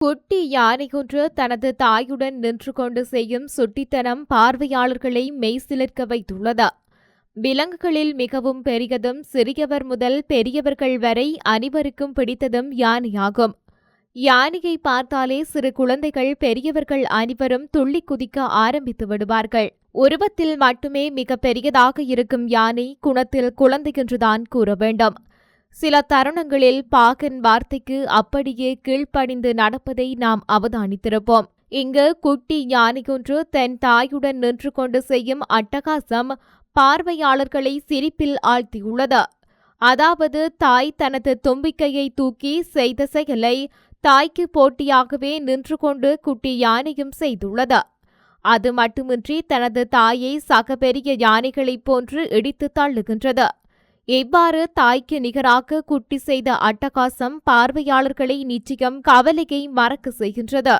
குட்டி யானையொன்று தனது தாயுடன் நின்று கொண்டு செய்யும் சுட்டித்தனம் பார்வையாளர்களை மெய்சிலிர்க்க வைத்துள்ளது. விலங்குகளில் மிகவும் பெரியதும் சிறியவர் முதல் பெரியவர்கள் வரை அனைவருக்கும் பிடித்ததும் யானையாகும். யானையை பார்த்தாலே சிறு குழந்தைகள் பெரியவர்கள் அனைவரும் துள்ளி குதிக்க ஆரம்பித்து விடுவார்கள். உருவத்தில் மட்டுமே மிக பெரியதாக இருக்கும் யானை குணத்தில் குழந்தை என்றுதான் கூற வேண்டும். சில தருணங்களில் பாகன் வார்த்தைக்கு அப்படியே கீழ்ப்படிந்து நடப்பதை நாம் அவதானித்திருப்போம். இங்கு குட்டி யானையொன்று தன் தாயுடன் நின்று கொண்டு செய்யும் அட்டகாசம் பார்வையாளர்களை சிரிப்பில் ஆழ்த்தியுள்ளது. அதாவது தாய் தனது தும்பிக்கையை தூக்கி செய்த செயலை தாய்க்கு போட்டியாகவே நின்று கொண்டு குட்டி யானையும் செய்துள்ளது. அது மட்டுமின்றி தனது தாயை சக பெரிய யானைகளைப் போன்று இடித்து தள்ளுகின்றது. இவ்வாறு தாய்க்கு நிகராக குட்டி செய்த அட்டகாசம் பார்வையாளர்களை நிச்சயம் கவலையை மறக்க செய்கின்றது.